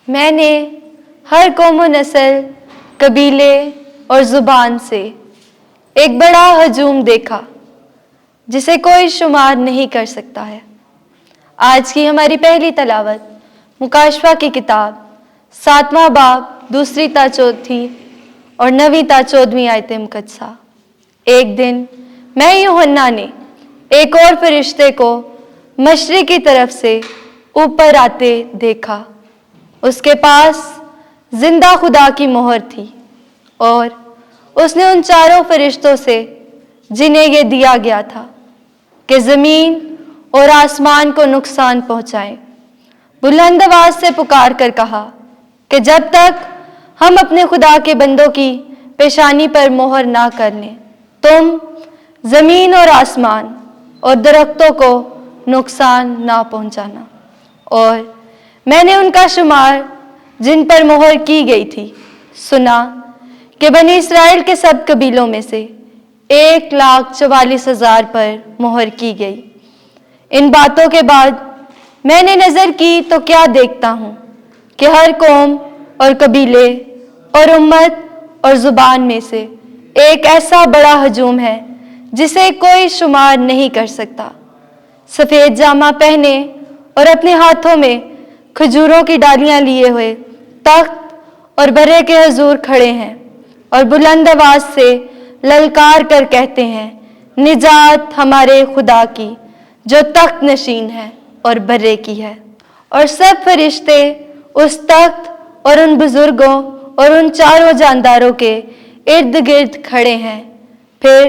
میں نے ہر قوم و نسل، قبیلے اور زبان سے ایک بڑا ہجوم دیکھا جسے کوئی شمار نہیں کر سکتا ہے۔ آج کی ہماری پہلی تلاوت مکاشفہ کی کتاب 7واں باب 2 تا 4 اور 9 تا 14 آیت مقدسہ۔ ایک دن میں یوحنا نے ایک اور فرشتے کو مشرق کی طرف سے اوپر آتے دیکھا۔ اس کے پاس زندہ خدا کی مہر تھی، اور اس نے ان 4 فرشتوں سے جنہیں یہ دیا گیا تھا کہ زمین اور آسمان کو نقصان پہنچائیں، بلند آواز سے پکار کر کہا کہ جب تک ہم اپنے خدا کے بندوں کی پیشانی پر مہر نہ کر لیں، تم زمین اور آسمان اور درختوں کو نقصان نہ پہنچانا۔ اور میں نے ان کا شمار جن پر مہر کی گئی تھی سنا کہ بنی اسرائیل کے سب قبیلوں میں سے 1,44,000 پر مہر کی گئی۔ ان باتوں کے بعد میں نے نظر کی تو کیا دیکھتا ہوں کہ ہر قوم اور قبیلے اور امت اور زبان میں سے ایک ایسا بڑا ہجوم ہے جسے کوئی شمار نہیں کر سکتا۔ سفید جامہ پہنے اور اپنے ہاتھوں میں کھجوروں کی ڈالیاں لیے ہوئے تخت اور برے کے حضور کھڑے ہیں، اور بلند آواز سے للکار کر کہتے ہیں، نجات ہمارے خدا کی جو تخت نشین ہے اور برے کی ہے۔ اور سب فرشتے اس تخت اور ان بزرگوں اور ان 4 جانداروں کے ارد گرد کھڑے ہیں۔ پھر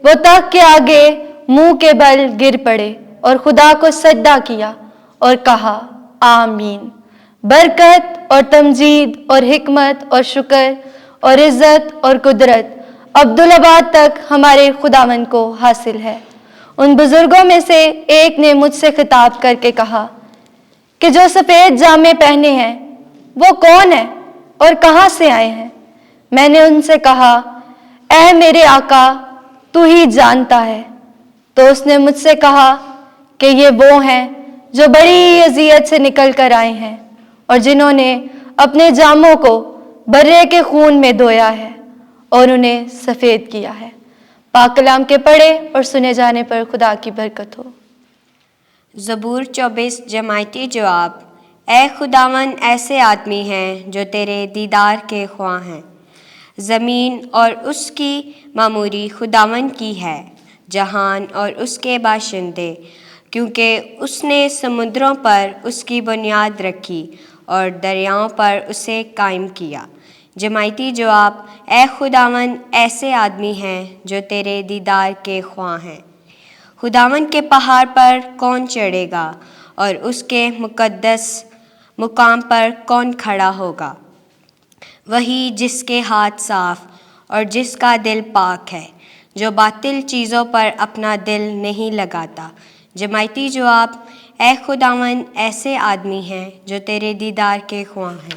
وہ تخت کے آگے منہ کے بل گر پڑے اور خدا کو سجدہ کیا اور کہا، آمین۔ برکت اور تمجید اور حکمت اور شکر اور عزت اور قدرت عبدالآباد تک ہمارے خداوند کو حاصل ہے۔ ان بزرگوں میں سے ایک نے مجھ سے خطاب کر کے کہا کہ جو سفید جامے پہنے ہیں وہ کون ہیں اور کہاں سے آئے ہیں؟ میں نے ان سے کہا، اے میرے آقا، تو ہی جانتا ہے۔ تو اس نے مجھ سے کہا کہ یہ وہ ہیں جو بڑی اذیت سے نکل کر آئے ہیں اور جنہوں نے اپنے جاموں کو برے کے خون میں دھویا ہے اور انہیں سفید کیا ہے۔ پاک کلام کے پڑھے اور سنے جانے پر خدا کی برکت ہو۔ زبور 24 جماعتی جواب۔ اے خداوند، ایسے آدمی ہیں جو تیرے دیدار کے خواہ ہیں۔ زمین اور اس کی معموری خداوند کی ہے، جہان اور اس کے باشندے، کیونکہ اس نے سمندروں پر اس کی بنیاد رکھی اور دریاؤں پر اسے قائم کیا۔ جماعتی جواب۔ اے خداوند، ایسے آدمی ہیں جو تیرے دیدار کے خواہ ہیں۔ خداوند کے پہاڑ پر کون چڑھے گا اور اس کے مقدس مقام پر کون کھڑا ہوگا؟ وہی جس کے ہاتھ صاف اور جس کا دل پاک ہے، جو باطل چیزوں پر اپنا دل نہیں لگاتا۔ جماعتی جواب۔ اے خداوند، ایسے آدمی ہیں جو تیرے دیدار کے خواہ ہیں۔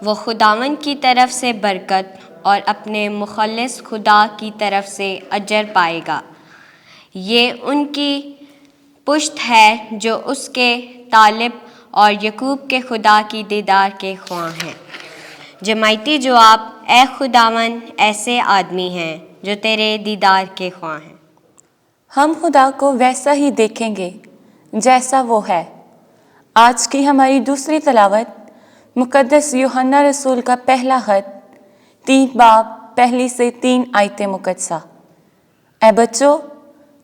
وہ خداوند کی طرف سے برکت اور اپنے مخلص خدا کی طرف سے اجر پائے گا۔ یہ ان کی پشت ہے جو اس کے طالب اور یعقوب کے خدا کی دیدار کے خواہ ہیں۔ جماعتی جواب۔ اے خداوند، ایسے آدمی ہیں جو تیرے دیدار کے خواہ ہیں۔ ہم خدا کو ویسا ہی دیکھیں گے جیسا وہ ہے۔ آج کی ہماری دوسری تلاوت مقدس یوحنا رسول کا پہلا خط 3 باب 1 سے 3 آیت مقدسہ۔ اے بچوں،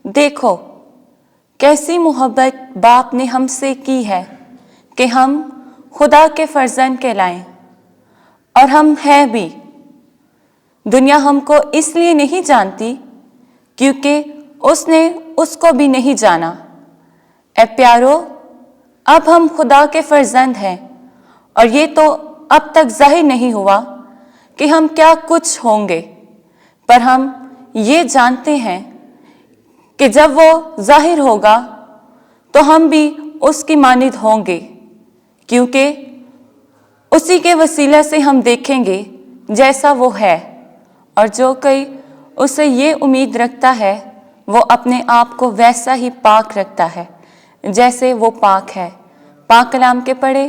دیکھو کیسی محبت باپ نے ہم سے کی ہے کہ ہم خدا کے فرزند کہلائیں، اور ہم ہیں بھی۔ دنیا ہم کو اس لیے نہیں جانتی کیونکہ اس نے اس کو بھی نہیں جانا۔ اے پیارو، اب ہم خدا کے فرزند ہیں، اور یہ تو اب تک ظاہر نہیں ہوا کہ ہم کیا کچھ ہوں گے، پر ہم یہ جانتے ہیں کہ جب وہ ظاہر ہوگا تو ہم بھی اس کی مانند ہوں گے، کیونکہ اسی کے وسیلہ سے ہم دیکھیں گے جیسا وہ ہے۔ اور جو کوئی اسے یہ امید رکھتا ہے وہ اپنے آپ کو ویسا ہی پاک رکھتا ہے جیسے وہ پاک ہے۔ پاک کلام کے پڑھے